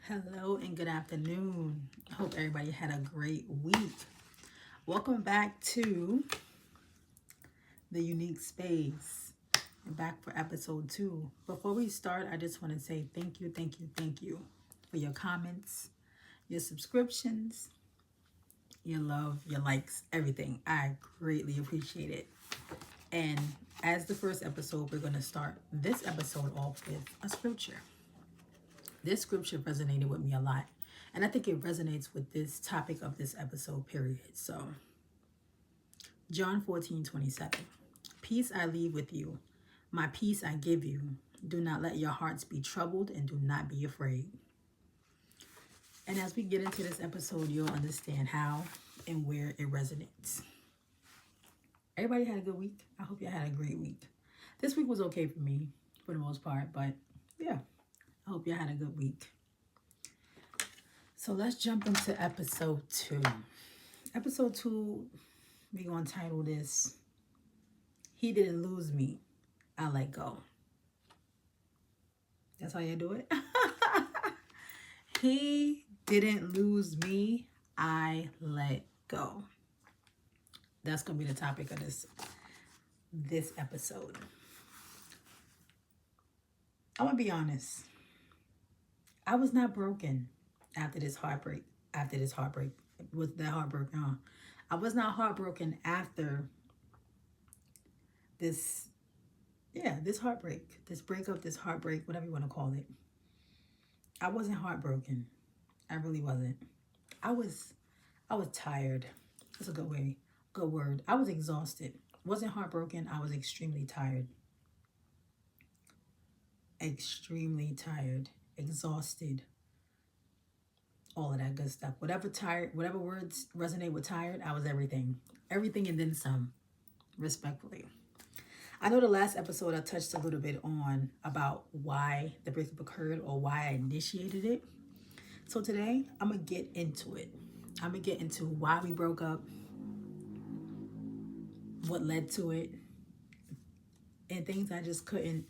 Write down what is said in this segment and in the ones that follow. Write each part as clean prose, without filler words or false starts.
Hello and good afternoon. I hope everybody had a great week. Welcome back to the Unique Space and back for episode 2. Before we start, I just want to say thank you for your comments, your subscriptions, your love, your likes, everything. I greatly appreciate it. And as the first episode, we're going to start this episode off with a scripture. This scripture resonated with me a lot. And I think it resonates with this topic of this episode, period. So, John 14:27. Peace I leave with you. My peace I give you. Do not let your hearts be troubled and do not be afraid. And as we get into this episode, you'll understand how and where it resonates. Everybody had a good week. I hope you had a great week. This week was okay for me, for the most part. But yeah, I hope you had a good week. So let's jump into episode 2. Episode 2, we're going to title this, He Didn't Lose Me, I Let Go. That's how you do it? He didn't lose me, I let go. That's going to be the topic of this episode. I'm going to be honest. I was not broken after this heartbreak. Was that heartbroken? I was not heartbroken after this heartbreak, this breakup, this heartbreak, whatever you want to call it. I wasn't heartbroken. I really wasn't. I was tired. That's a good word. I was exhausted. Wasn't heartbroken. I was extremely tired. Exhausted. All of that good stuff. Whatever words resonate with tired, I was everything. Everything and then some, respectfully. I know the last episode I touched a little bit on about why the breakup occurred or why I initiated it. So today, I'm going to get into it. I'm going to get into why we broke up, what led to it, and things I just couldn't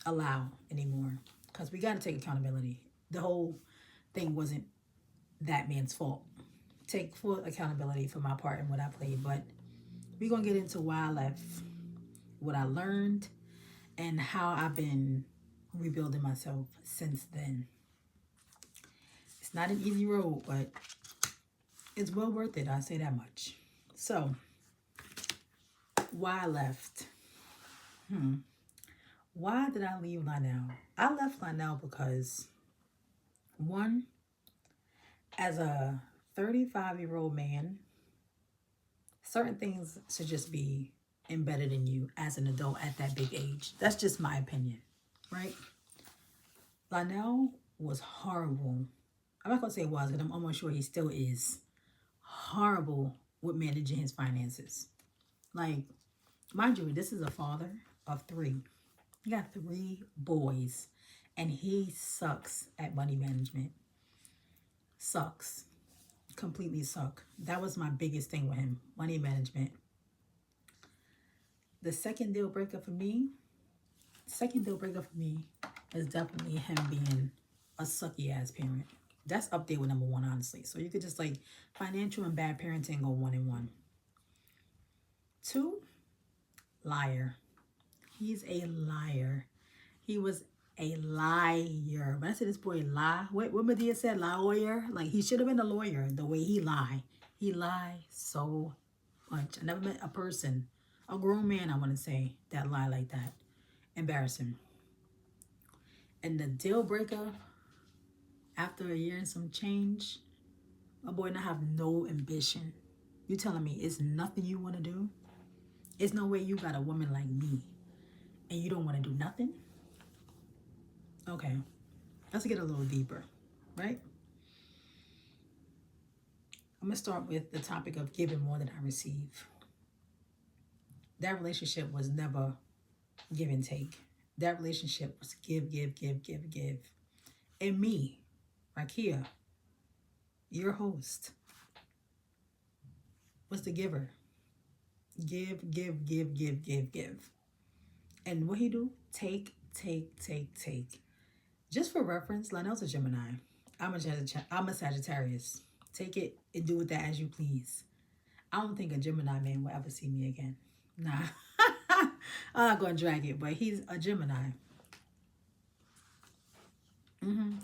allow anymore. Because we got to take accountability. The whole thing wasn't that man's fault. Take full accountability for my part and what I played. But we're going to get into why I left, what I learned, and how I've been rebuilding myself since then. It's not an easy road, but it's well worth it. I say that much. So, why I left? Why did I leave Lionel? I left Lionel because, one, as a 35-year-old man, certain things should just be embedded in you as an adult at that big age. That's just my opinion, right? Lionel was horrible. I'm not going to say was, but I'm almost sure he still is horrible with managing his finances. Like, mind you, this is a father of 3. He got 3 boys, and he sucks at money management. Sucks. Completely suck. That was my biggest thing with him, money management. The second deal breaker for me is definitely him being a sucky ass parent. That's up there with number 1, honestly. So you could just like financial and bad parenting go 1 and 1. 2, liar. He's a liar. He was a liar. When I say this boy lie, what Medea said, lawyer, like he should have been a lawyer the way he lied. He lied so much. I never met a person, a grown man, I want to say, that lie like that. Embarrassing. And the deal breaker, after a year and some change, my boy not have no ambition. You telling me it's nothing you want to do? It's no way you got a woman like me and you don't want to do nothing? Okay, let's get a little deeper, right? I'm going to start with the topic of giving more than I receive. That relationship was never give and take. That relationship was give. And me, Rakia, your host, was the giver. Give. And what he do? Take. Just for reference, Lionel's a Gemini. I'm a Sagittarius. Take it and do with that as you please. I don't think a Gemini man will ever see me again. Nah. I'm not going to drag it, but he's a Gemini.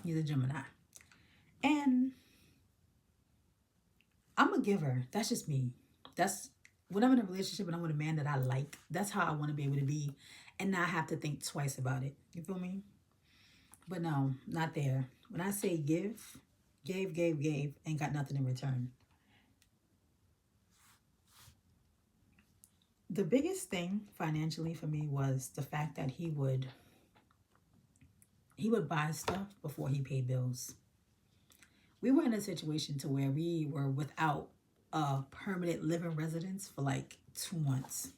He's a Gemini. And I'm a giver. That's just me. That's when I'm in a relationship and I'm with a man that I like, that's how I want to be able to be and not have to think twice about it. You feel me? But no, not there. When I say give, gave, ain't got nothing in return. The biggest thing financially for me was the fact that he would buy stuff before he paid bills. We were in a situation to where we were without a permanent living residence for like 2 months.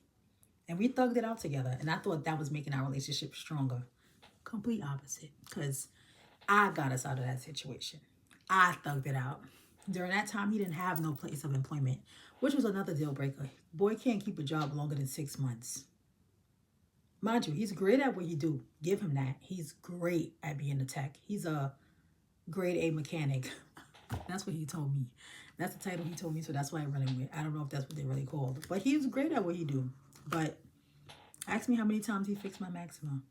And we thugged it out together. And I thought that was making our relationship stronger. Complete opposite. Because I got us out of that situation. I thugged it out. During that time, he didn't have no place of employment, which was another deal breaker. Boy can't keep a job longer than 6 months. Mind you, he's great at what he do. Give him that. He's great at being a tech. He's a grade A mechanic. That's what he told me. That's the title he told me, so that's why I'm running with. I don't know if that's what they really called. But he's great at what he do. But ask me how many times he fixed my Maxima.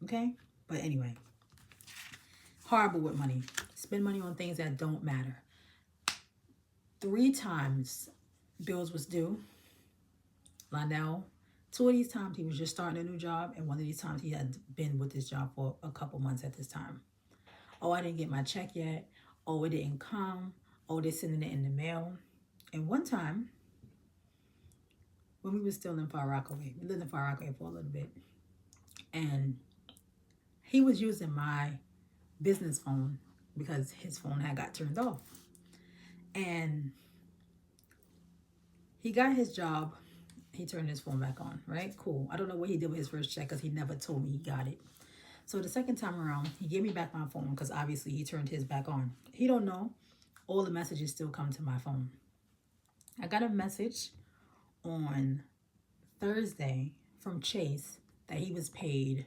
Okay? But anyway. Horrible with money. Spend money on things that don't matter. 3 times bills was due. Lionel. 2 of these times he was just starting a new job. And 1 of these times he had been with this job for a couple months at this time. Oh, I didn't get my check yet. Oh, it didn't come. Oh, they're sending it in the mail. And one time, when we were still in Far Rockaway, we lived in Far Rockaway for a little bit. And he was using my business phone because his phone had got turned off. And he got his job. He turned his phone back on, right? Cool. I don't know what he did with his first check because he never told me he got it. So the second time around, he gave me back my phone because obviously he turned his back on. He don't know. All the messages still come to my phone. I got a message on Thursday from Chase that he was paid.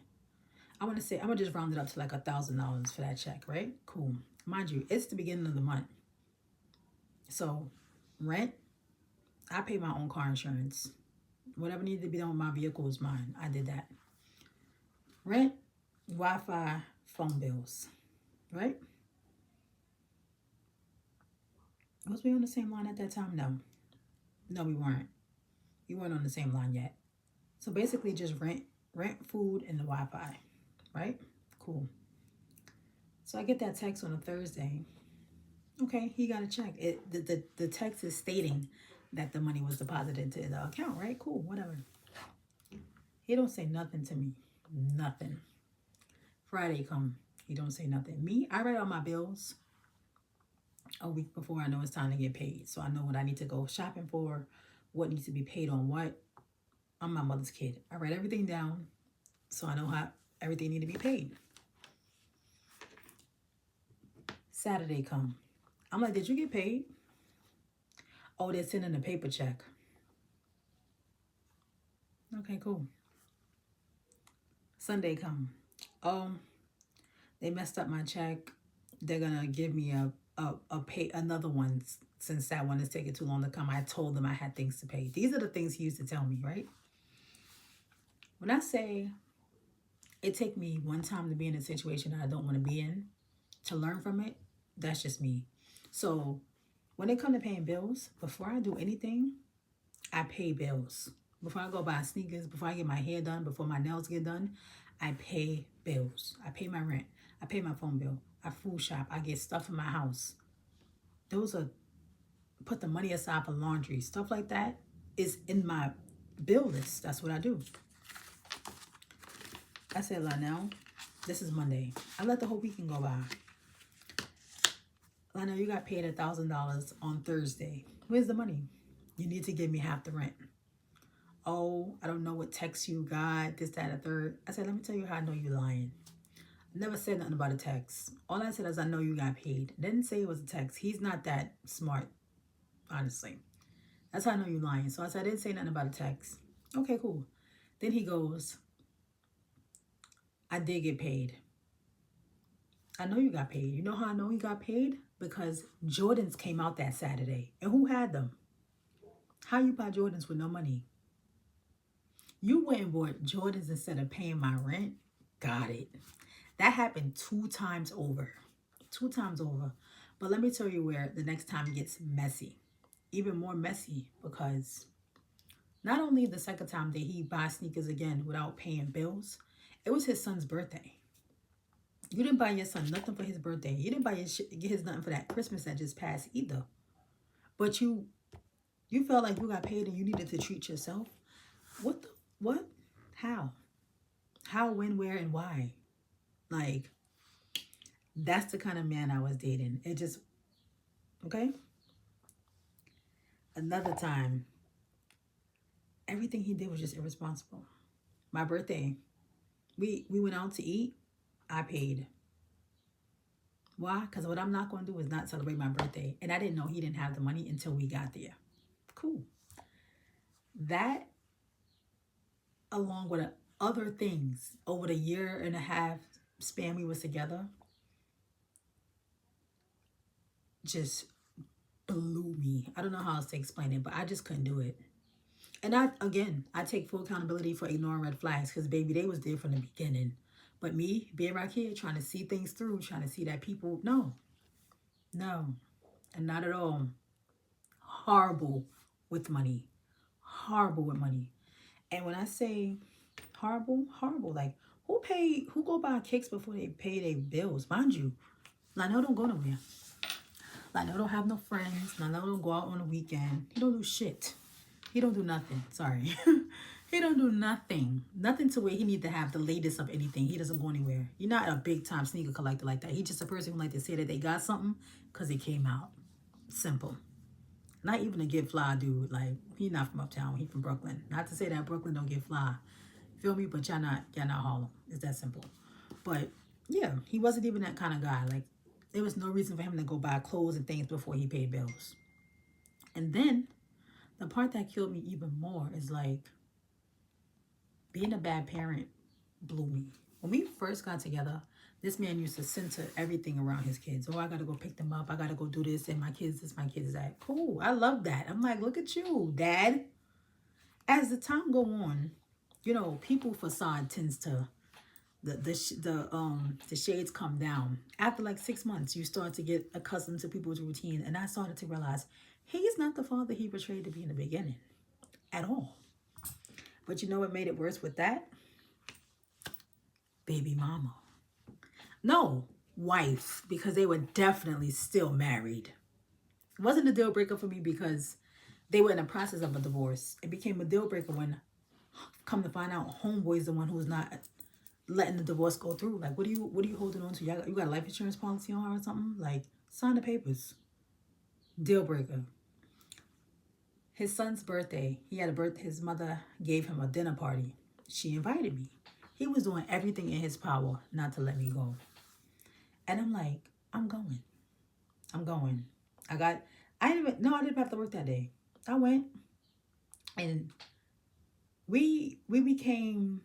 I'm going to just round it up to like $1,000 for that check, right? Cool. Mind you, it's the beginning of the month. So rent, I pay my own car insurance. Whatever needed to be done with my vehicle is mine. I did that. Rent, Wi-Fi, phone bills, right? Was we on the same line at that time? No, we weren't. We weren't on the same line yet. So basically just rent, food, and the Wi-Fi, right? Cool. So I get that text on a Thursday. Okay, he got a check. The text is stating that the money was deposited into the account, right? Cool, whatever. He don't say nothing to me. Nothing. Friday come. He don't say nothing. Me, I write all my bills a week before I know it's time to get paid. So I know what I need to go shopping for, what needs to be paid on what. I'm my mother's kid. I write everything down so I know how everything need to be paid. Saturday come. I'm like, did you get paid? Oh, they're sending a paper check. Okay, cool. Sunday come. Oh, they messed up my check. They're gonna give me another one since that one is taking too long to come. I told them I had things to pay. These are the things he used to tell me, right? When I say it take me one time to be in a situation that I don't want to be in to learn from it, that's just me. So when it comes to paying bills, before I do anything, I pay bills. Before I go buy sneakers, before I get my hair done, before my nails get done, I pay bills. I pay my rent. I pay my phone bill. I food shop. I get stuff in my house. Those are, put the money aside for laundry. Stuff like that is in my bill list. That's what I do. I said, Lionel, this is Monday. I let the whole weekend go by. Lionel, you got paid $1,000 on Thursday. Where's the money? You need to give me half the rent. Oh, I don't know what text you got, this, that, and the third. I said, let me tell you how I know you're lying. I never said nothing about a text. All I said is I know you got paid. Didn't say it was a text. He's not that smart, honestly. That's how I know you're lying. So I said, I didn't say nothing about a text. Okay, cool. Then he goes, I did get paid. I know you got paid. You know how I know he got paid? Because Jordans came out that Saturday. And who had them? How you buy Jordans with no money? You went and bought Jordans instead of paying my rent? Got it. That happened 2 times over. 2 times over. But let me tell you where the next time gets messy. Even more messy because not only the second time did he buy sneakers again without paying bills, it was his son's birthday. You didn't buy your son nothing for his birthday. You didn't buy his nothing for that Christmas that just passed either. But you felt like you got paid and you needed to treat yourself. What? How? How, when, where, and why? Like, that's the kind of man I was dating. It just, okay? Another time, everything he did was just irresponsible. My birthday, we went out to eat. I paid. Why? Because what I'm not going to do is not celebrate my birthday. And I didn't know he didn't have the money until we got there. Cool. That, along with other things, over the 1.5 year span we was together, just blew me. I don't know how else to explain it, but I just couldn't do it. And I take full accountability for ignoring red flags because, baby, they was there from the beginning. But me, being right here, trying to see things through, trying to see that people, no, and not at all. Horrible with money. Horrible with money. And when I say horrible, like, who go buy cakes before they pay their bills? Mind you, Lionel don't go nowhere. Lionel don't have no friends. Lionel don't go out on the weekend. He don't do shit. He don't do nothing. Sorry. He don't do nothing. Nothing to where he need to have the latest of anything. He doesn't go anywhere. You're not a big time sneaker collector like that. He's just a person who like to say that they got something because it came out. Simple. Not even a get fly dude. Like, he not from uptown. He from Brooklyn. Not to say that Brooklyn don't get fly. Feel me? But y'all not Harlem. It's that simple. But yeah, he wasn't even that kind of guy. Like, there was no reason for him to go buy clothes and things before he paid bills. And then the part that killed me even more is like, being a bad parent blew me. When we first got together, this man used to center everything around his kids. Oh, I got to go pick them up. I got to go do this. And my kids this, my kids that. Cool. I love that. I'm like, look at you, Dad. As the time go on, you know, people facade tends to, the shades come down. After like 6 months, you start to get accustomed to people's routine. And I started to realize he's not the father he portrayed to be in the beginning at all. But you know what made it worse with that? Baby mama. No, wife, because they were definitely still married. It wasn't a deal breaker for me because they were in the process of a divorce. It became a deal breaker when, come to find out, homeboy's the one who's not letting the divorce go through. Like, what are you holding on to? You got a life insurance policy on her or something? Like, sign the papers. Deal breaker. His son's birthday, his mother gave him a dinner party. She invited me. He was doing everything in his power not to let me go. And I'm like, I'm going. I didn't have to work that day. I went and we became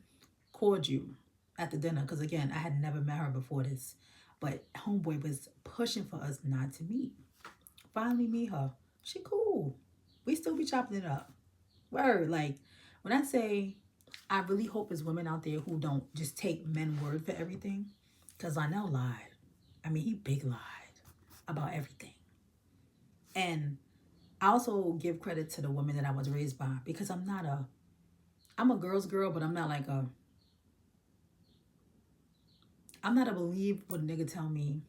cordial at the dinner because, again, I had never met her before this. But homeboy was pushing for us not to meet. Finally meet her. She cool. We still be chopping it up. Word. Like, when I say, I really hope there's women out there who don't just take men word for everything. Because Lionel lied. I mean, he big lied about everything. And I also give credit to the woman that I was raised by. Because I'm a girl's girl, but I'm not a believe what a nigga tell me.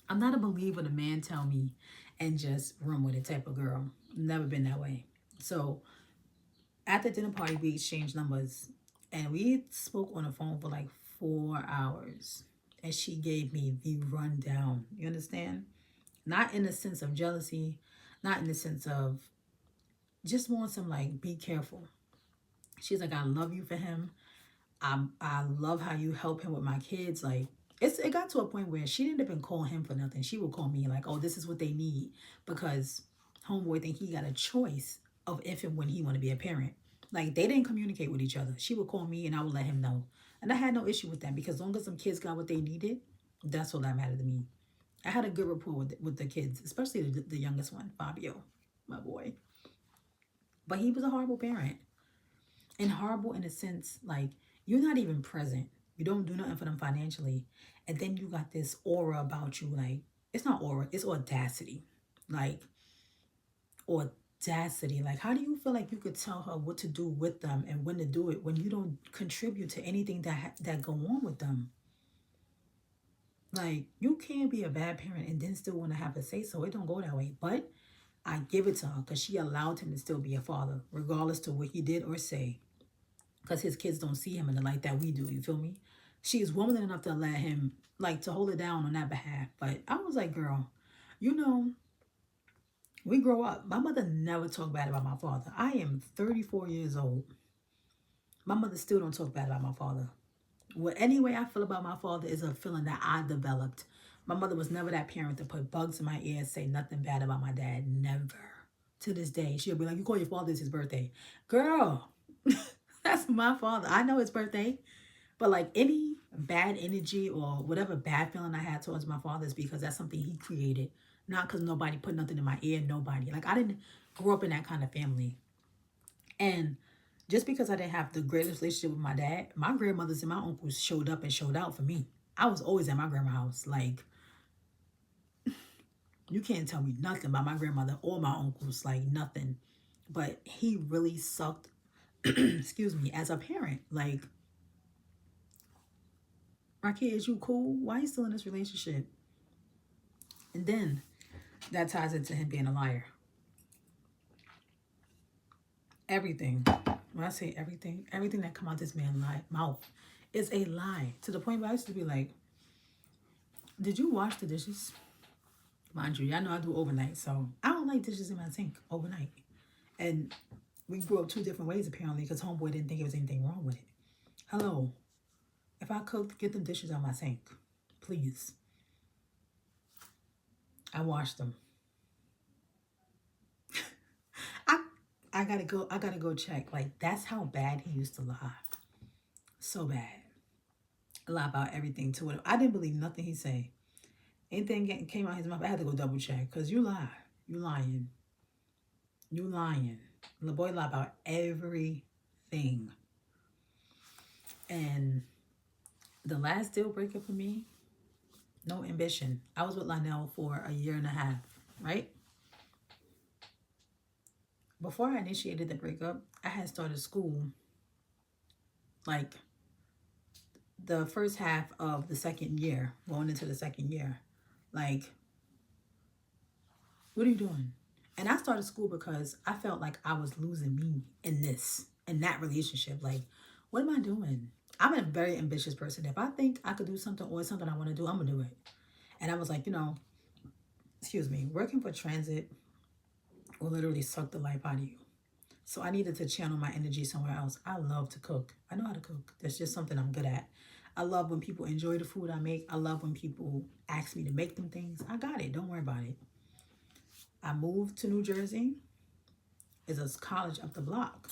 I'm not a believe what a man tell me and just run with it type of girl. Never been that way. So at the dinner party, we exchanged numbers and we spoke on the phone for like 4 hours. And she gave me the rundown. You understand? Not in the sense of jealousy, not in the sense of just want some like, be careful. She's like, I love you for him. I love how you help him with my kids. Like, it got to a point where she didn't even call him for nothing. She would call me like, oh, this is what they need. Because homeboy think he got a choice of if and when he want to be a parent. Like, they didn't communicate with each other. She would call me and I would let him know. And I had no issue with that because as long as some kids got what they needed, That's all that mattered to me. I had a good rapport with the kids, especially the youngest one, Fabio, my boy. But he was a horrible parent. And horrible in a sense, like, you're not even present. You don't do nothing for them financially. And then you got this aura about you. Like, it's not aura, it's audacity. Like, audacity. Like, how do you feel like you could tell her what to do with them and when to do it when you don't contribute to anything that go on with them? Like, you can't be a bad parent and then still want to have a say so. It don't go that way. But I give it to her because she allowed him to still be a father, regardless to what he did or say. Because his kids don't see him in the light that we do. You feel me? She is woman enough to let him, like, to hold it down on that behalf. But I was like, girl, you know, we grow up. My mother never talked bad about my father. I am 34 years old. My mother still don't talk bad about my father. Well, any way I feel about my father is a feeling that I developed. My mother was never that parent to put bugs in my ear and say nothing bad about my dad. Never. To this day, she'll be like, you call your father, it's his birthday. Girl, that's my father. I know his birthday. But like any bad energy or whatever bad feeling I had towards my father is because that's something he created. Not because nobody put nothing in my ear, nobody. Like, I didn't grow up in that kind of family. And just because I didn't have the greatest relationship with my dad, my grandmothers and my uncles showed up and showed out for me. I was always at my grandma's house. Like, you can't tell me nothing about my grandmother or my uncles, like nothing. But he really sucked, excuse me, as a parent. Like, my kid, is you cool? Why are you still in this relationship? And then that ties into him being a liar. Everything. When I say everything, everything that come out this man's mouth is a lie. To the point where I used to be like, did you wash the dishes? Mind you, y'all know I do overnight, so I don't like dishes in my sink overnight. And we grew up two different ways apparently because homeboy didn't think there was anything wrong with it. Hello. If I cooked, get the dishes out my sink. Please. I washed them. I gotta go check. Like, that's how bad he used to lie. So bad. Lie about everything to it. I didn't believe nothing he said. Anything came out his mouth, I had to go double check. Because you lie. You lying. You lying. And the boy lied about everything. And the last deal breaker for me, no ambition. I was with Lionel for a year and a half, right? Before I initiated the breakup, I had started school like the first half of the second year, going into the second year. Like, what are you doing? And I started school because I felt like I was losing me in that relationship. Like, what am I doing? I'm a very ambitious person. If I think I could do something or something I want to do, I'm going to do it. And I was like, excuse me, working for transit will literally suck the life out of you. So I needed to channel my energy somewhere else. I love to cook. I know how to cook. That's just something I'm good at. I love when people enjoy the food I make. I love when people ask me to make them things. I got it. Don't worry about it. I moved to New Jersey. It's a college up the block.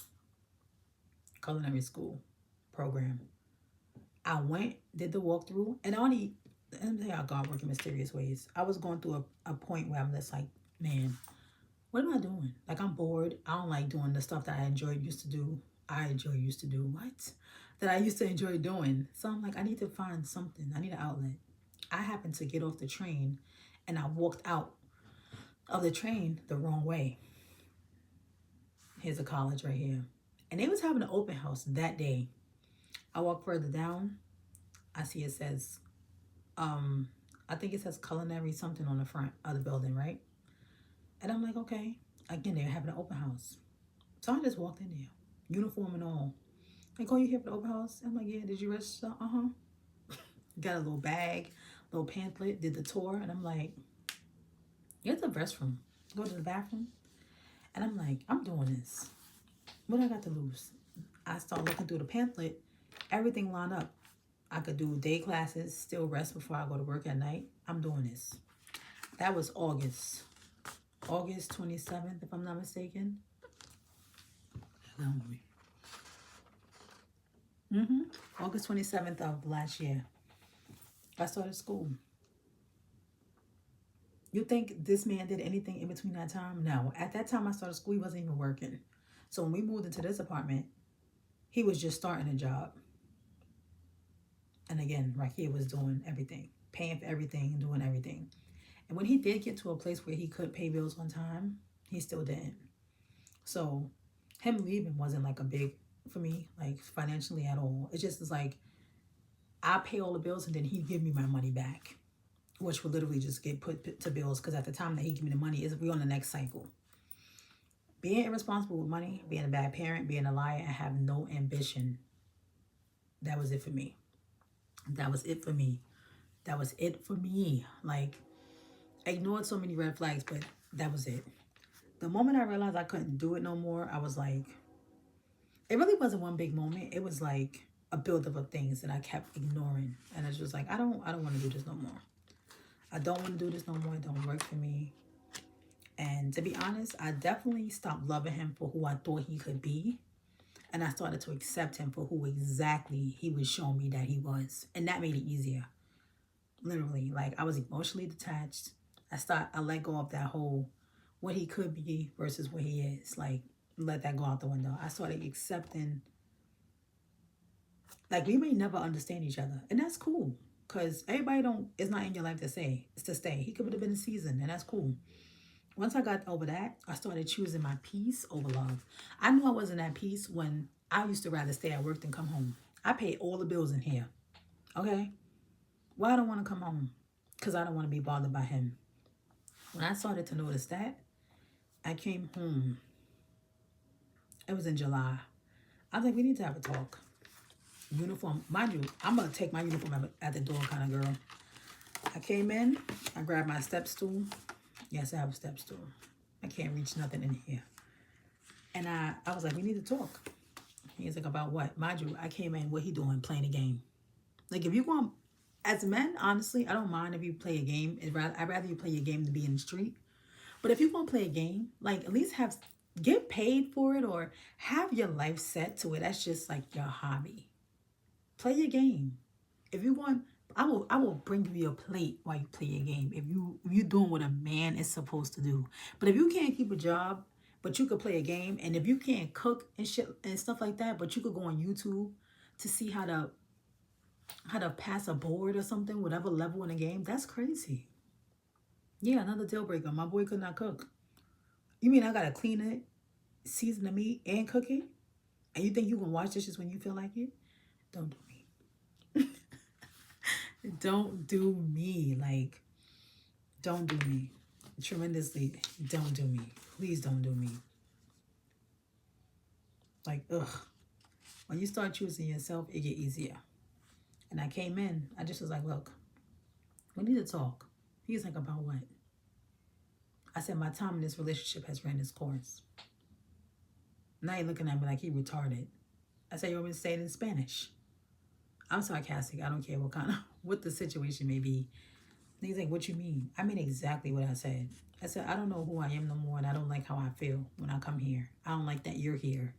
Culinary school program. I went, did the walkthrough, and let me tell y'all, God work in mysterious ways. I was going through a point where I'm just like, man, what am I doing? Like, I'm bored. I don't like doing the stuff that I used to do. What? That I used to enjoy doing. So I'm like, I need to find something. I need an outlet. I happened to get off the train and I walked out of the train the wrong way. Here's a college right here. And they was having an open house that day. I walk further down. I see it says, I think it says culinary something on the front of the building, right? And I'm like, okay. Again, they're having an open house. So I just walked in there, uniform and all. Like, oh, you here for the open house? I'm like, yeah, did you register? Uh-huh. Got a little bag, little pamphlet, did the tour. And I'm like, here's the restroom. Go to the bathroom. And I'm like, I'm doing this. What I got to lose? I start looking through the pamphlet. Everything lined up. I could do day classes, still rest before I go to work at night. I'm doing this. That was August 27th, if I'm not mistaken. August 27th of last year. I started school. You think this man did anything in between that time? No. At that time I started school, he wasn't even working. So when we moved into this apartment, he was just starting a job. And again, Rakia was doing everything, paying for everything, doing everything. And when he did get to a place where he could pay bills on time, he still didn't. So him leaving wasn't like a big for me, like financially at all. It just is like I pay all the bills and then he'd give me my money back, which would literally just get put to bills because at the time that he give me the money is we on the next cycle. Being irresponsible with money, being a bad parent, being a liar, and have no ambition. That was it for me. That was it for me. That was it for me. Like, I ignored so many red flags, but that was it. The moment I realized I couldn't do it no more, I was like, it really wasn't one big moment. It was like a buildup of things that I kept ignoring. And it's just like, I don't want to do this no more. I don't want to do this no more. It don't work for me. And to be honest, I definitely stopped loving him for who I thought he could be. And I started to accept him for who exactly he was showing me that he was. And that made it easier. Literally, like I was emotionally detached. I let go of that whole what he could be versus what he is. Like, let that go out the window. I started accepting, like, we may never understand each other. And that's cool. Because everybody is not in your life to stay. He could have been a season, and that's cool. Once I got over that, I started choosing my peace over love. I knew I wasn't at peace when I used to rather stay at work than come home. I paid all the bills in here. Okay? Why I don't want to come home? Because I don't want to be bothered by him. When I started to notice that, I came home. It was in July. I was like, we need to have a talk. Uniform. Mind you, I'm going to take my uniform at the door kind of girl. I came in. I grabbed my step stool. Yes, I have a step stool. I can't reach nothing in here. And I was like, we need to talk. He's like, about what? Mind you, I came in, what he doing? Playing a game. Like, if you want, as men, honestly, I don't mind if you play a game. I'd rather you play your game than be in the street. But if you want to play a game, like, at least get paid for it or have your life set to it. That's just like your hobby. Play your game. If you want, I will bring you your plate while you play your game. If you're doing what a man is supposed to do. But if you can't keep a job, but you could play a game, and if you can't cook and shit and stuff like that, but you could go on YouTube to see how to pass a board or something, whatever level in the game, that's crazy. Yeah, another deal breaker. My boy could not cook. You mean I gotta clean it, season the meat, and cook it? And you think you can wash dishes when you feel like it? Don't do me. Don't do me. Like, don't do me. Tremendously, don't do me. Please don't do me. Like, ugh. When you start choosing yourself, it get easier. And I came in, I just was like, look, we need to talk. He's like, about what? I said, my time in this relationship has ran its course. Now you're looking at me like he retarded. I said, you want me to say it in Spanish? I'm sarcastic. I don't care what the situation may be. And he's like, what you mean? I mean exactly what I said. I said, I don't know who I am no more, and I don't like how I feel when I come here. I don't like that you're here.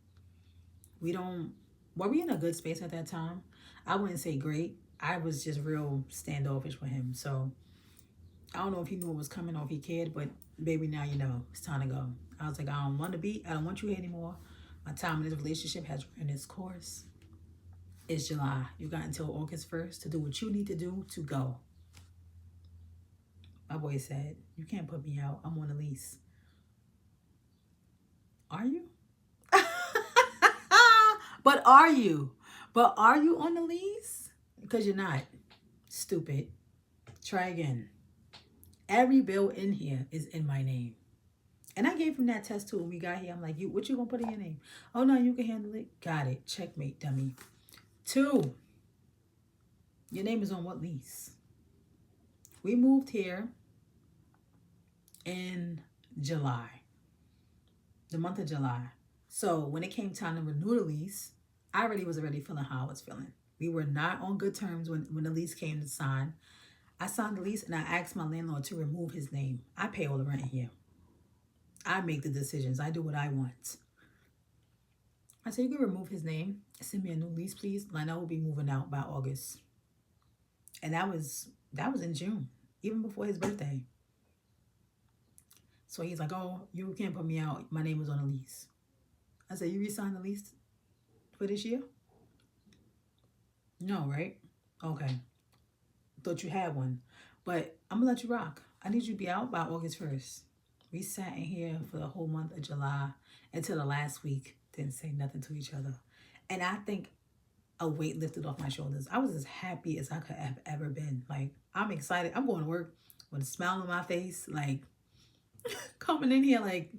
Were we in a good space at that time? I wouldn't say great. I was just real standoffish with him. So I don't know if he knew it was coming or if he cared, but baby, now you know. It's time to go. I was like, I don't want you here anymore. My time in this relationship has run its course. It's July. You got until August 1st to do what you need to do to go. My boy said, you can't put me out. I'm on a lease. Are you? But are you? But are you on the lease? Because you're not. Stupid. Try again. Every bill in here is in my name. And I gave him that test too when we got here. I'm like, what you gonna put in your name? Oh, no, you can handle it. Got it. Checkmate, dummy. 2, your name is on what lease? We moved here in July. The month of July. So when it came time to renew the lease, I was already feeling how I was feeling. We were not on good terms when the lease came to sign. I signed the lease and I asked my landlord to remove his name. I pay all the rent here. I make the decisions. I do what I want. I said, you can remove his name. Send me a new lease, please. Lionel will be moving out by August. And that was in June, even before his birthday. So he's like, "Oh, you can't put me out. My name was on the lease." I said, "You re-signed the lease for this year?" No, right? Okay. Thought you had one. But I'm gonna let you rock. I need you to be out by August 1st. We sat in here for the whole month of July until the last week. Didn't say nothing to each other. And I think a weight lifted off my shoulders. I was as happy as I could have ever been. Like, I'm excited. I'm going to work with a smile on my face. Like, coming in here, like,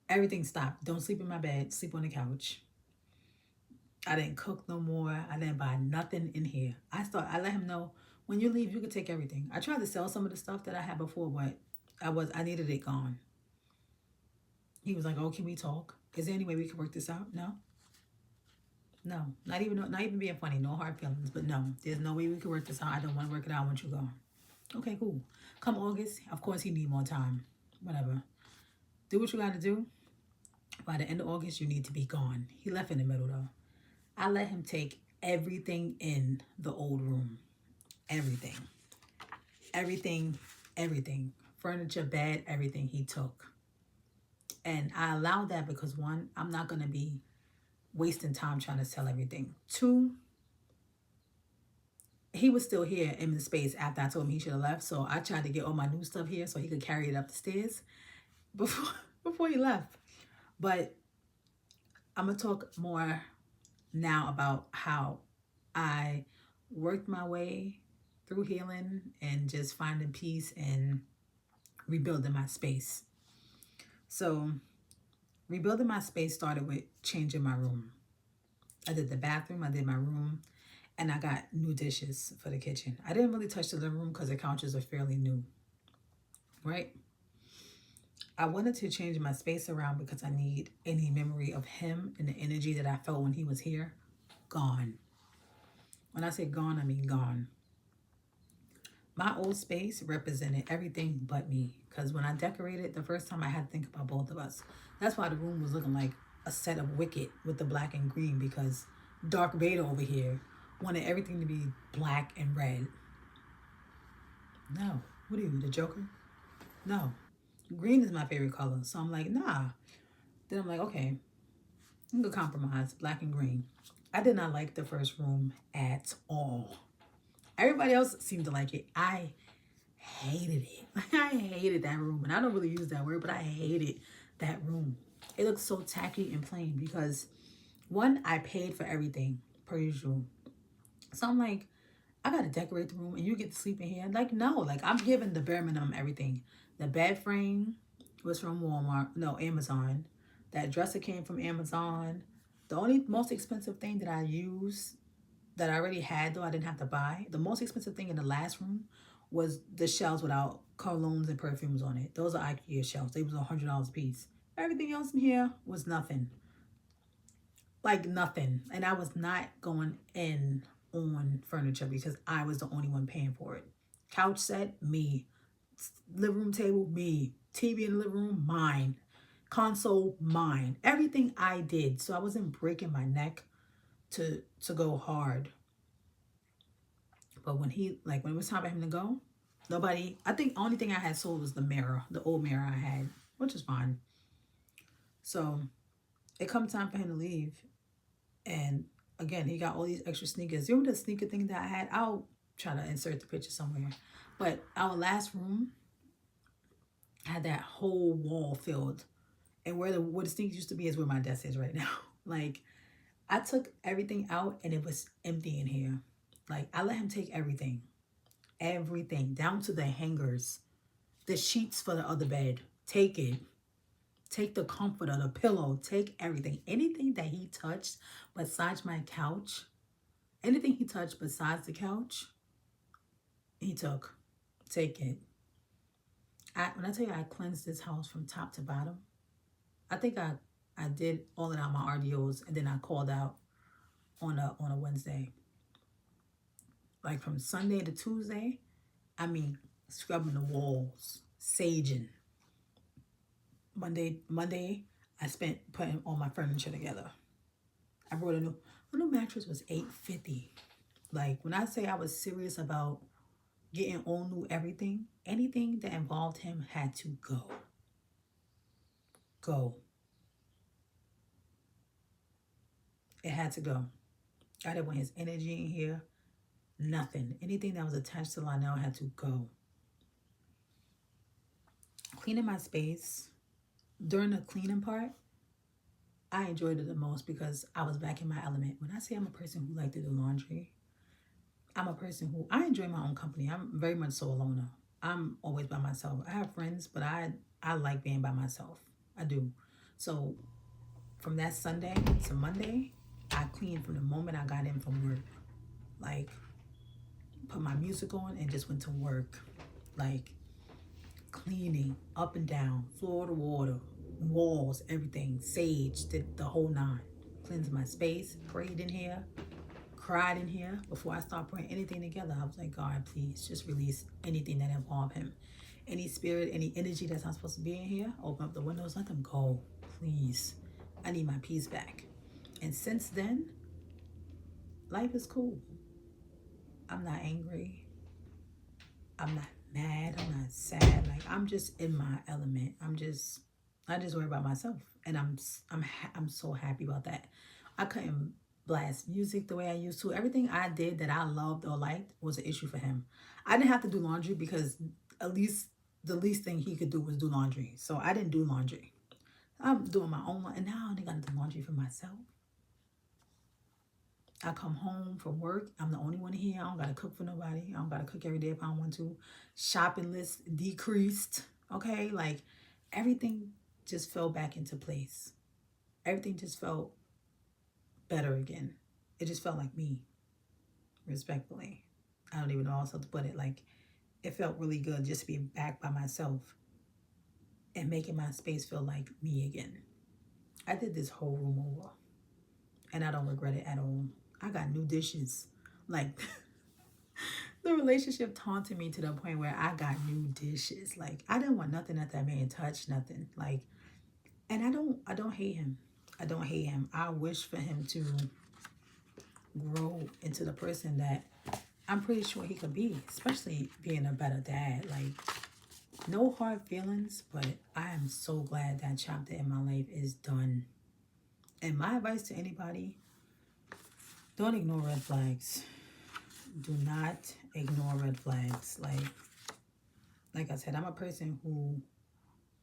everything stopped. Don't sleep in my bed. Sleep on the couch. I didn't cook no more. I didn't buy nothing in here. I let him know, when you leave, you can take everything. I tried to sell some of the stuff that I had before, but I needed it gone. He was like, "Oh, can we talk? Is there any way we can work this out?" No. No. Not even being funny, no hard feelings, but no. There's no way we can work this out. I don't want to work it out. I want you gone. Okay, cool. Come August, of course he need more time. Whatever. Do what you gotta do. By the end of August, you need to be gone. He left in the middle though. I let him take everything in the old room. Everything. Everything. Everything. Furniture, bed, everything he took. And I allowed that because one, I'm not going to be wasting time trying to sell everything. Two, he was still here in the space after I told him he should have left. So I tried to get all my new stuff here so he could carry it up the stairs before, before he left. But I'm going to talk more now about how I worked my way through healing and just finding peace and rebuilding my space. So rebuilding my space started with changing my room. I did the bathroom, I did my room, and I got new dishes for the kitchen. I didn't really touch the living room because the couches are fairly new, right? I wanted to change my space around because I need any memory of him and the energy that I felt when he was here gone. When I say gone, I mean gone. My old space represented everything but me. Because when I decorated, the first time I had to think about both of us. That's why the room was looking like a set of Wicked with the black and green. Because Dark Vader over here wanted everything to be black and red. No. What are you, the Joker? No. Green is my favorite color. So I'm like, nah. Then I'm like, okay, I'm going to compromise. Black and green. I did not like the first room at all. Everybody else seemed to like it. I hated it. I hated that room. And I don't really use that word, but I hated that room. It looked so tacky and plain because, one, I paid for everything per usual. So I'm like, I got to decorate the room and you get to sleep in here. Like, no, like I'm giving the bare minimum everything. The bed frame was from Walmart. No, Amazon. That dresser came from Amazon. The only most expensive thing that I used that I already had, though I didn't have to buy, the most expensive thing in the last room was the shelves without colognes and perfumes on it. Those are IKEA shelves. They was $100 a piece. Everything else in here was nothing. Like nothing. And I was not going in on furniture because I was the only one paying for it. Couch set, me. Living room table, me. TV in the living room, mine. Console, mine. Everything I did. So I wasn't breaking my neck to go hard. But when it was time for him to go, I think the only thing I had sold was the mirror, the old mirror I had, which is fine. So it come time for him to leave. And again, he got all these extra sneakers. You remember the sneaker thing that I had? I'll try to insert the picture somewhere. But our last room had that whole wall filled. And where the sneakers used to be is where my desk is right now. Like, I took everything out and it was empty in here. Like, I let him take everything. Everything. Down to the hangers. The sheets for the other bed. Take it. Take the comforter, the pillow. Take everything. Anything that he touched besides my couch. Anything he touched besides the couch. He took. Take it. When I tell you I cleansed this house from top to bottom. I think I did all of my RDOs. And then I called out on a Wednesday. Like from Sunday to Tuesday, I mean, scrubbing the walls, saging. Monday, I spent putting all my furniture together. I brought a new mattress was $850. Like when I say I was serious about getting all new everything, anything that involved him had to go. Go. It had to go. I didn't want his energy in here. Nothing. Anything that was attached to Lionel had to go. Cleaning my space. During the cleaning part, I enjoyed it the most because I was back in my element. When I say I'm a person who like to do laundry, I'm a person who, I enjoy my own company. I'm very much so a loner. I'm always by myself. I have friends, but I like being by myself. I do. So from that Sunday to Monday, I cleaned from the moment I got in from work. Like, put my music on and just went to work. Like, cleaning up and down, floor to water, walls, everything, sage, did the whole nine. Cleansed my space, prayed in here, cried in here. Before I start putting anything together, I was like, God, please just release anything that involved him. Any spirit, any energy that's not supposed to be in here, open up the windows, let them go, please. I need my peace back. And since then, life is cool. I'm not angry. I'm not mad. I'm not sad. Like, I'm just in my element. I just worry about myself, and I'm so happy about that. I couldn't blast music the way I used to. Everything I did that I loved or liked was an issue for him. I didn't have to do laundry because at least the least thing he could do was do laundry. So I didn't do laundry. I'm doing my own, and now I only got to do laundry for myself. I come home from work. I'm the only one here. I don't got to cook for nobody. I don't got to cook every day if I don't want to. Shopping list decreased. Okay? Like, everything just fell back into place. Everything just felt better again. It just felt like me, respectfully. I don't even know how else to put it. Like, it felt really good just to be back by myself and making my space feel like me again. I did this whole room over, and I don't regret it at all. I got new dishes. Like, the relationship taunted me to the point where I got new dishes. Like, I didn't want nothing that man touched, nothing. Like, and I don't hate him. I don't hate him. I wish for him to grow into the person that I'm pretty sure he could be, especially being a better dad. Like, no hard feelings, but I am so glad that chapter in my life is done. And my advice to anybody, don't ignore red flags. Do not ignore red flags. Like I said, I'm a person who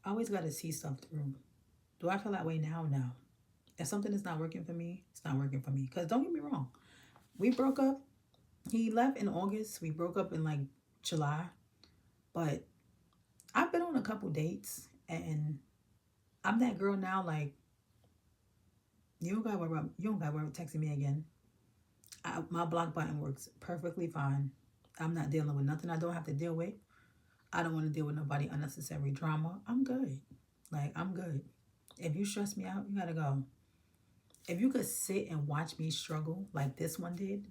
always got to see stuff through. Do I feel that way now? No. If something is not working for me, it's not working for me. Because don't get me wrong. We broke up. He left in August. We broke up in like July. But I've been on a couple dates. And I'm that girl now, like, you don't gotta worry about texting me again. My block button works perfectly fine. I'm not dealing with nothing I don't have to deal with. I don't want to deal with nobody unnecessary drama. I'm good. Like, I'm good. If you stress me out, you gotta go. If you could sit and watch me struggle like this one did,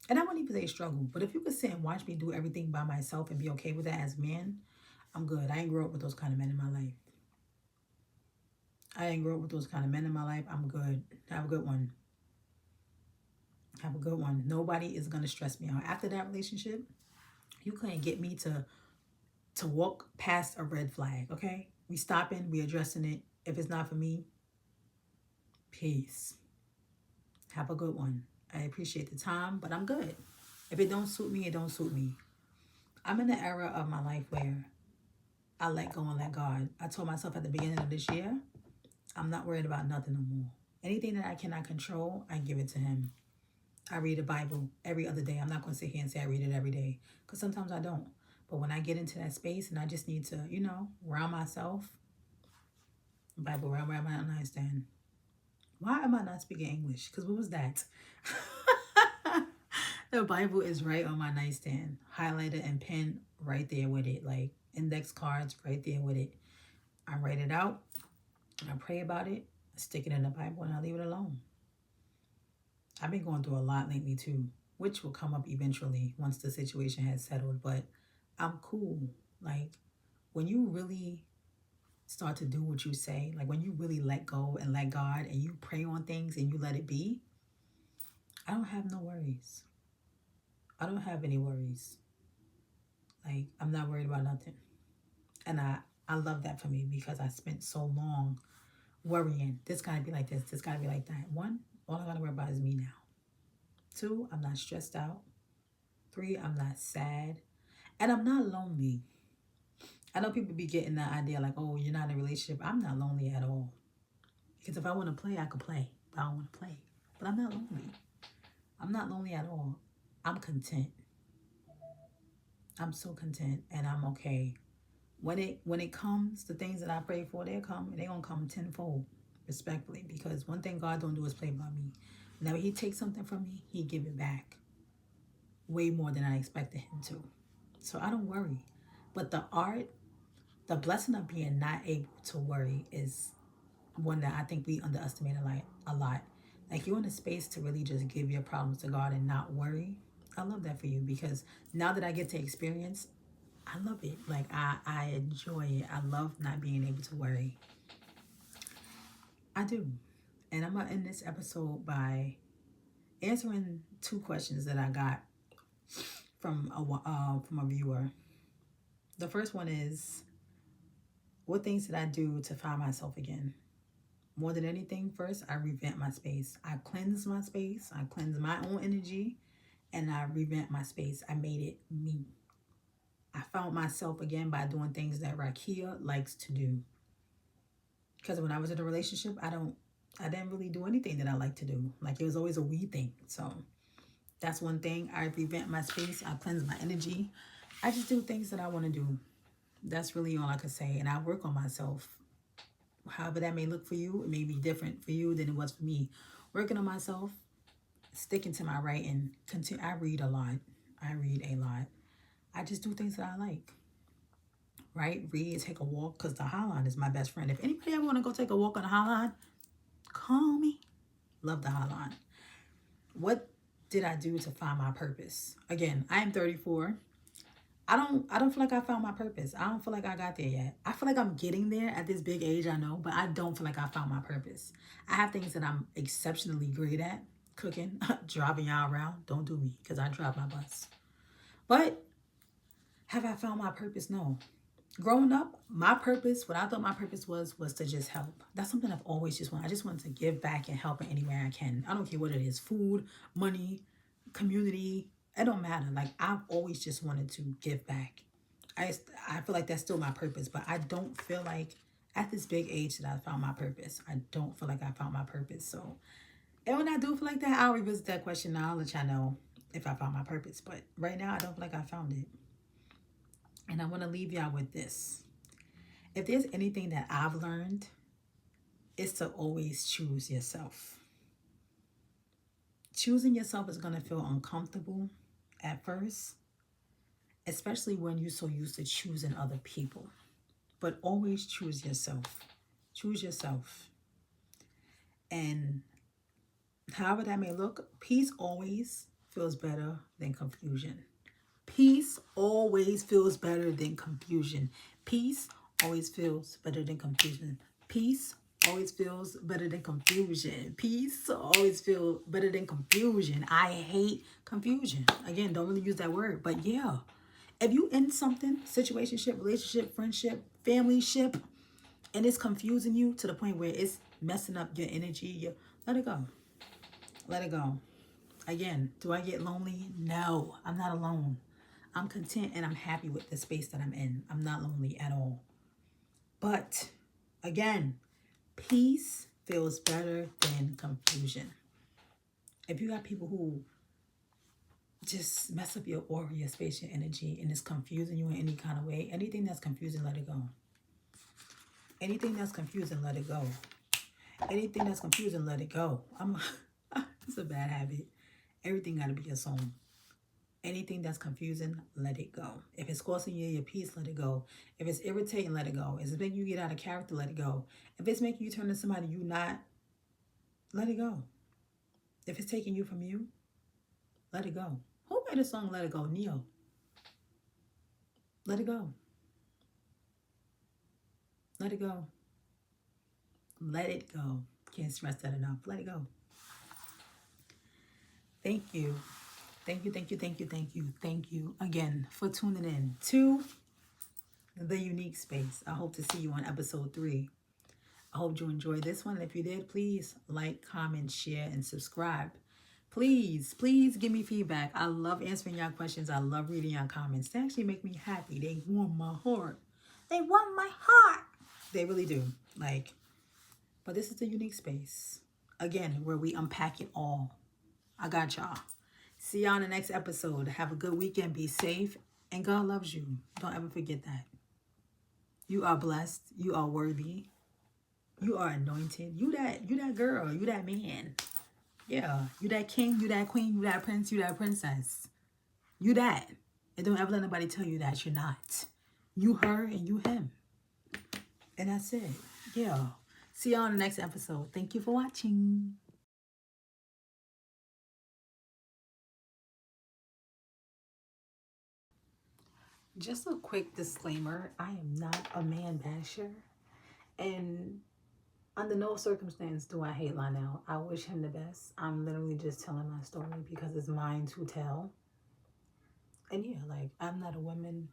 and I wouldn't even say struggle, but if you could sit and watch me do everything by myself and be okay with that as a man, I'm good. I ain't grow up with those kind of men in my life. I'm good. Have a good one. Have a good one. Nobody is going to stress me out. After that relationship, you couldn't get me to walk past a red flag, okay? We stopping, we addressing it. If it's not for me, peace. Have a good one. I appreciate the time, but I'm good. If it don't suit me, it don't suit me. I'm in the era of my life where I let go and let God. I told myself at the beginning of this year, I'm not worried about nothing no more. Anything that I cannot control, I give it to him. I read the Bible every other day. I'm not going to sit here and say I read it every day because sometimes I don't. But when I get into that space and I just need to, ground myself, Bible right around my nightstand. Why am I not speaking English? Because what was that? The Bible is right on my nightstand. Highlighted and pen right there with it. Like index cards right there with it. I write it out. I pray about it. I stick it in the Bible and I leave it alone. I've been going through a lot lately too, which will come up eventually once the situation has settled. But I'm cool. Like, when you really start to do what you say, like when you really let go and let God and you pray on things and you let it be, I don't have no worries. I don't have any worries. Like, I'm not worried about nothing. And I love that for me because I spent so long worrying. This gotta be like this. This gotta be like that. One, all I gotta worry about is me now. Two, I'm not stressed out. Three, I'm not sad. And I'm not lonely. I know people be getting that idea like, oh, you're not in a relationship. I'm not lonely at all. Because if I want to play, I could play. But I don't want to play. But I'm not lonely. I'm not lonely at all. I'm content. I'm so content and I'm okay. When it comes, the things that I pray for, they'll come and they're gonna come tenfold, respectfully. Because one thing God don't do is play by me. Whenever he takes something from me, he give it back. Way more than I expected him to. So I don't worry. But the blessing of being not able to worry is one that I think we underestimate a lot. Like, you're in a space to really just give your problems to God and not worry. I love that for you because now that I get to experience, I love it. Like, I enjoy it. I love not being able to worry. I do. And I'm going to end this episode by answering 2 questions that I got from a viewer. The first one is, what things did I do to find myself again? More than anything, first, I revamped my space. I cleansed my space. I cleansed my own energy. And I revamped my space. I made it me. I found myself again by doing things that Rakia likes to do. Because when I was in a relationship, I didn't really do anything that I like to do. Like, it was always a we thing. So that's one thing. I revamped my space. I cleansed my energy. I just do things that I want to do. That's really all I could say. And I work on myself. However that may look for you, it may be different for you than it was for me. Working on myself, sticking to my writing. I read a lot. I just do things that I like. Right? Read, take a walk, because the Highline is my best friend. If anybody ever want to go take a walk on the Highline, call me. Love the Highline. What did I do to find my purpose? Again, I am 34. I don't feel like I found my purpose. I don't feel like I got there yet. I feel like I'm getting there at this big age, I know, but I don't feel like I found my purpose. I have things that I'm exceptionally great at. Cooking, driving y'all around. Don't do me, because I drive my bus. But have I found my purpose? No. Growing up, my purpose, what I thought my purpose was to just help. That's something I've always just wanted. I just wanted to give back and help in any way I can. I don't care what it is. Food, money, community. It don't matter. Like, I've always just wanted to give back. I feel like that's still my purpose. But I don't feel like at this big age that I found my purpose. I don't feel like I found my purpose. So, and when I do feel like that, I'll revisit that question. I'll let y'all know if I found my purpose. But right now, I don't feel like I found it. And I want to leave y'all with this. If there's anything that I've learned, it's to always choose yourself. Choosing yourself is going to feel uncomfortable at first, especially when you're so used to choosing other people. But always choose yourself. Choose yourself. And however that may look, peace always feels better than confusion. Peace always feels better than confusion. Peace always feels better than confusion. Peace always feels better than confusion. Peace always feels better than confusion. I hate confusion. Again, don't really use that word, but yeah. If you in something, situationship, relationship, friendship, family ship, and it's confusing you to the point where it's messing up your energy, let it go. Let it go. Again, do I get lonely? No, I'm not alone. I'm content and I'm happy with the space that I'm in. I'm not lonely at all. But again, peace feels better than confusion. If you got people who just mess up your aura, your space, your energy, and it's confusing you in any kind of way, anything that's confusing, let it go. Anything that's confusing, let it go. Anything that's confusing, let it go. It's a bad habit. Everything got to be a song. Anything that's confusing, let it go. If it's costing you your peace, let it go. If it's irritating, let it go. If it's making you get out of character, let it go. If it's making you turn to somebody you not, let it go. If it's taking you from you, let it go. Who made a song, Let It Go? Neo. Let it go. Let it go. Let it go. Can't stress that enough. Let it go. Thank you. Thank you, thank you, thank you, thank you, thank you again for tuning in to The Unique Space. I hope to see you on episode 3. I hope you enjoyed this one. If you did, please like, comment, share, and subscribe. Please, please give me feedback. I love answering your questions. I love reading your comments. They actually make me happy. They warm my heart. They warm my heart. They really do. Like, but this is The Unique Space. Again, where we unpack it all. I got y'all. See y'all in the next episode. Have a good weekend. Be safe. And God loves you. Don't ever forget that. You are blessed. You are worthy. You are anointed. You that girl. You that man. Yeah. You that king. You that queen. You that prince. You that princess. You that. And don't ever let nobody tell you that you're not. You her and you him. And that's it. Yeah. See y'all in the next episode. Thank you for watching. Just a quick disclaimer. I am not a man basher. And under no circumstance do I hate Lionel. I wish him the best. I'm literally just telling my story because it's mine to tell. And yeah, like, I'm not a woman.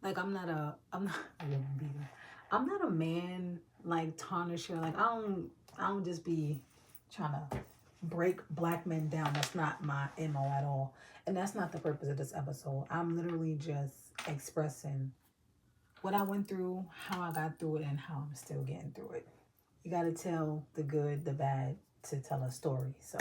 Like, I'm not a woman beater. I'm not a man, like, tarnisher. Like, I don't just be trying to break black men down. That's not my MO at all. And that's not the purpose of this episode. I'm literally just expressing what I went through, how I got through it, and how I'm still getting through it. You got to tell the good, the bad to tell a story. So,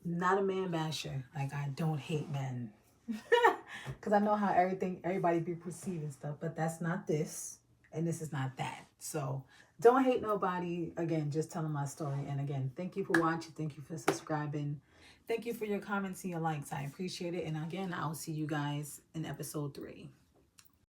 not a man basher. Like, I don't hate men. Because I know how everybody be perceiving stuff. But that's not this. And this is not that. So, don't hate nobody. Again, just telling my story. And again, thank you for watching. Thank you for subscribing. Thank you for your comments and your likes. I appreciate it. And again, I'll see you guys in episode 3.